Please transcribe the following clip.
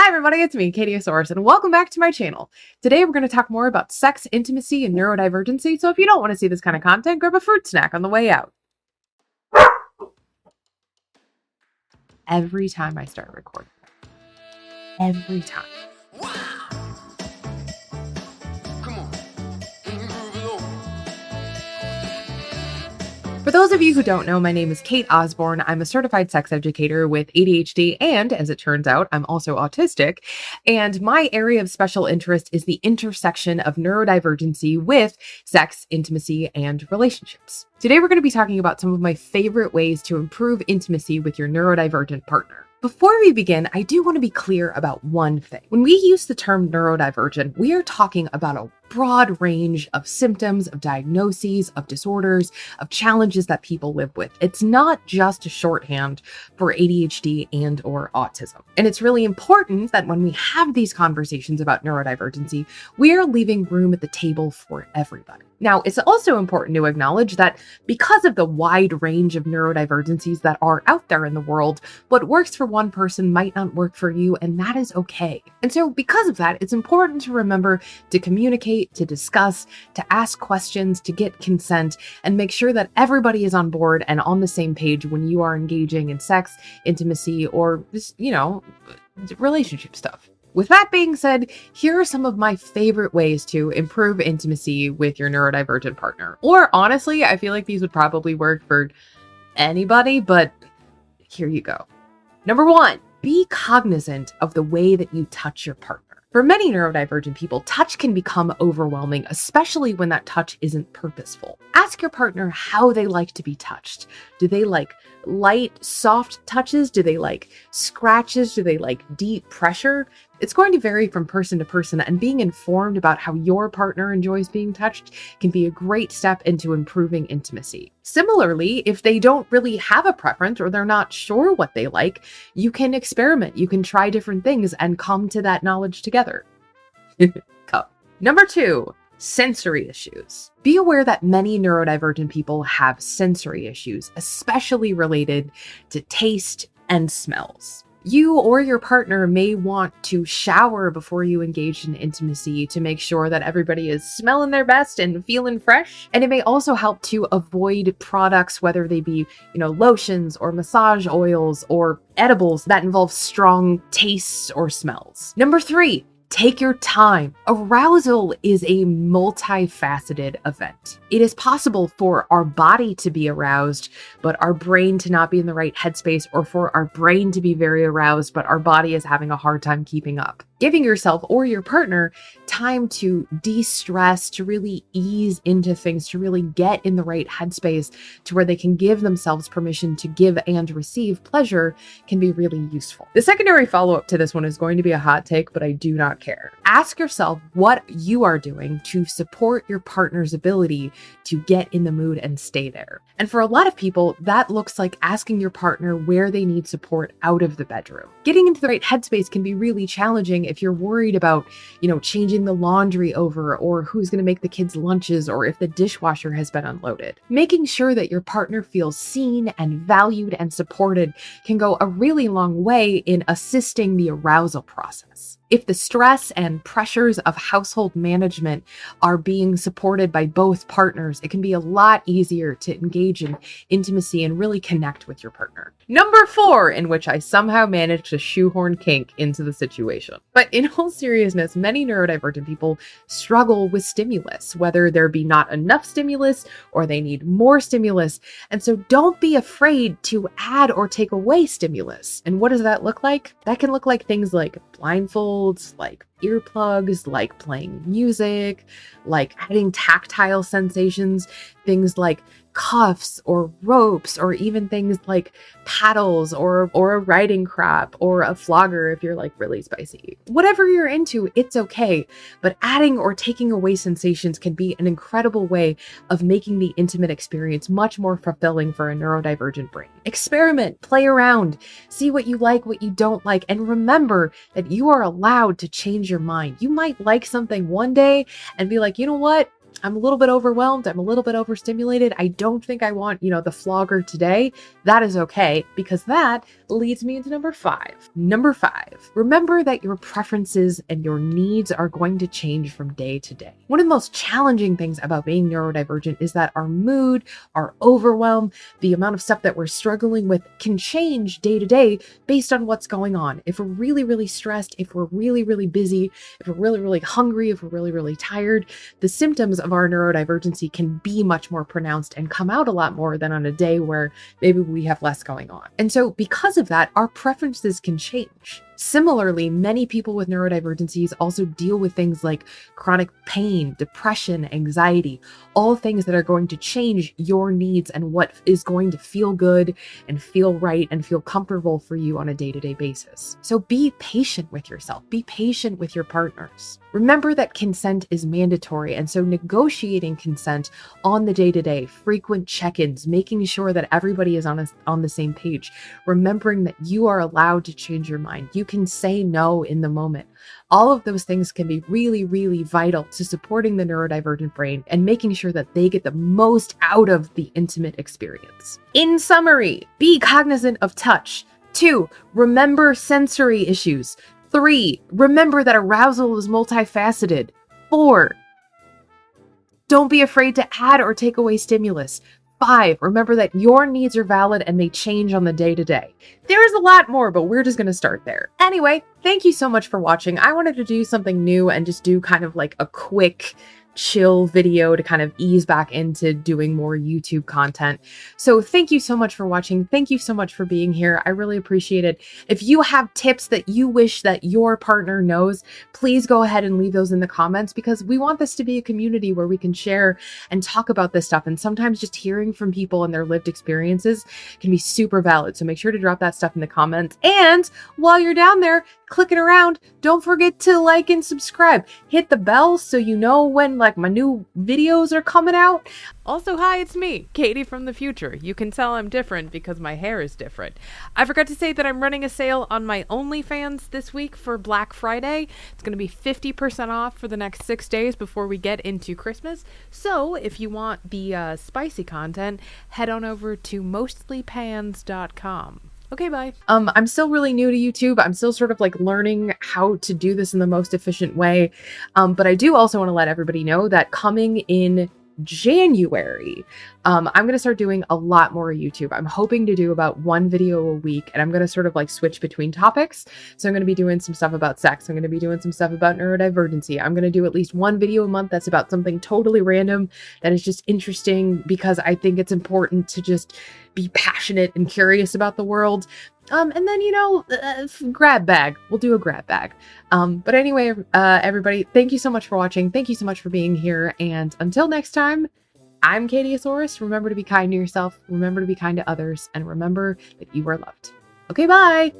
everybody, it's me, Catieosaurus, and welcome back to my channel. Today we're going to talk more about sex, intimacy, and neurodivergency, so if you don't want to see this kind of content, grab a fruit snack on the way out. Every time I start recording. Every time. For those of you who don't know, my name is Kate Osborne. I'm a certified sex educator with ADHD, and as it turns out, I'm also autistic. And my area of special interest is the intersection of neurodivergency with sex, intimacy, and relationships. Today, we're going to be talking about some of my favorite ways to improve intimacy with your neurodivergent partner. Before we begin, I do want to be clear about one thing. When we use the term neurodivergent, we are talking about a broad range of symptoms, of diagnoses, of disorders, of challenges that people live with. It's not just a shorthand for ADHD and or autism. And it's really important that when we have these conversations about neurodivergency, we are leaving room at the table for everybody. Now, it's also important to acknowledge that because of the wide range of neurodivergencies that are out there in the world, what works for one person might not work for you, and that is okay. And so because of that, it's important to remember to communicate, to discuss, to ask questions, to get consent, and make sure that everybody is on board and on the same page when you are engaging in sex, intimacy, or just, relationship stuff. With that being said, here are some of my favorite ways to improve intimacy with your neurodivergent partner. Or honestly, I feel like these would probably work for anybody, but here you go. Number 1, be cognizant of the way that you touch your partner. For many neurodivergent people, touch can become overwhelming, especially when that touch isn't purposeful. Ask your partner how they like to be touched. Do they like light, soft touches? Do they like scratches? Do they like deep pressure? It's going to vary from person to person, and being informed about how your partner enjoys being touched can be a great step into improving intimacy. Similarly, if they don't really have a preference or they're not sure what they like, you can experiment. You can try different things and come to that knowledge together. Number 2. Sensory issues. Be aware that many neurodivergent people have sensory issues, especially related to taste and smells. You or your partner may want to shower before you engage in intimacy to make sure that everybody is smelling their best and feeling fresh. And it may also help to avoid products, whether they be, lotions or massage oils or edibles that involve strong tastes or smells. Number 3. Take your time. Arousal is a multifaceted event. It is possible for our body to be aroused, but our brain to not be in the right headspace, or for our brain to be very aroused, but our body is having a hard time keeping up. Giving yourself or your partner time to de-stress, to really ease into things, to really get in the right headspace to where they can give themselves permission to give and receive pleasure can be really useful. The secondary follow-up to this one is going to be a hot take, but I do not care. Ask yourself what you are doing to support your partner's ability to get in the mood and stay there. And for a lot of people, that looks like asking your partner where they need support out of the bedroom. Getting into the right headspace can be really challenging if you're worried about, changing the laundry over, or who's going to make the kids lunches, or if the dishwasher has been unloaded. Making sure that your partner feels seen and valued and supported can go a really long way in assisting the arousal process. If the stress and pressures of household management are being supported by both partners, it can be a lot easier to engage in intimacy and really connect with your partner. Number 4, in which I somehow managed to shoehorn kink into the situation. But in all seriousness, many neurodivergent people struggle with stimulus, whether there be not enough stimulus or they need more stimulus. And so don't be afraid to add or take away stimulus. And what does that look like? That can look like things like blindfolds, like earplugs, like playing music, like adding tactile sensations, things like cuffs or ropes, or even things like paddles or a riding crop or a flogger if you're like really spicy. Whatever you're into, it's okay, but adding or taking away sensations can be an incredible way of making the intimate experience much more fulfilling for a neurodivergent brain. Experiment, play around, see what you like, what you don't like, and remember that you are allowed to change your mind. You might like something one day and be like, you know what? I'm a little bit overwhelmed. I'm a little bit overstimulated. I don't think I want, the flogger today. That is okay, because that leads me into number 5. Number 5, remember that your preferences and your needs are going to change from day to day. One of the most challenging things about being neurodivergent is that our mood, our overwhelm, the amount of stuff that we're struggling with can change day to day based on what's going on. If we're really, really stressed, if we're really, really busy, if we're really, really hungry, if we're really, really tired, the symptoms of our neurodivergency can be much more pronounced and come out a lot more than on a day where maybe we have less going on. And so because of that, our preferences can change. Similarly, many people with neurodivergencies also deal with things like chronic pain, depression, anxiety, all things that are going to change your needs and what is going to feel good and feel right and feel comfortable for you on a day-to-day basis. So be patient with yourself. Be patient with your partners. Remember that consent is mandatory, and so negotiating consent on the day-to-day, frequent check-ins, making sure that everybody is on the same page, remembering that you are allowed to change your mind. You can say no in the moment. All of those things can be really, really vital to supporting the neurodivergent brain and making sure that they get the most out of the intimate experience. In summary, be cognizant of touch. 2, remember sensory issues. 3, remember that arousal is multifaceted. 4, don't be afraid to add or take away stimulus. 5, remember that your needs are valid and they change on the day-to-day. There's a lot more, but we're just going to start there. Anyway, thank you so much for watching. I wanted to do something new and just do kind of like a quick chill video to kind of ease back into doing more YouTube content. So thank you so much for watching. Thank you so much for being here. I really appreciate it. If you have tips that you wish that your partner knows, please go ahead and leave those in the comments, because we want this to be a community where we can share and talk about this stuff. And sometimes just hearing from people and their lived experiences can be super valid. So make sure to drop that stuff in the comments. And while you're down there clicking around, don't forget to like and subscribe. Hit the bell so you know when my new videos are coming out. Also, hi, it's me, Katie from the future. You can tell I'm different because my hair is different. I forgot to say that I'm running a sale on my OnlyFans this week for Black Friday. It's going to be 50% off for the next 6 days before we get into Christmas. So if you want the spicy content, head on over to mostlypans.com. Okay, bye. I'm still really new to YouTube. I'm still sort of learning how to do this in the most efficient way. But I do also want to let everybody know that coming in January, I'm going to start doing a lot more YouTube. I'm hoping to do about 1 video a week, and I'm going to sort of switch between topics. So I'm going to be doing some stuff about sex. I'm going to be doing some stuff about neurodivergency. I'm going to do at least 1 video a month that's about something totally random that is just interesting, because I think it's important to just be passionate and curious about the world. And then, grab bag. We'll do a grab bag. But anyway, everybody, thank you so much for watching. Thank you so much for being here. And until next time, I'm Catieosaurus. Remember to be kind to yourself. Remember to be kind to others. And remember that you are loved. Okay, bye.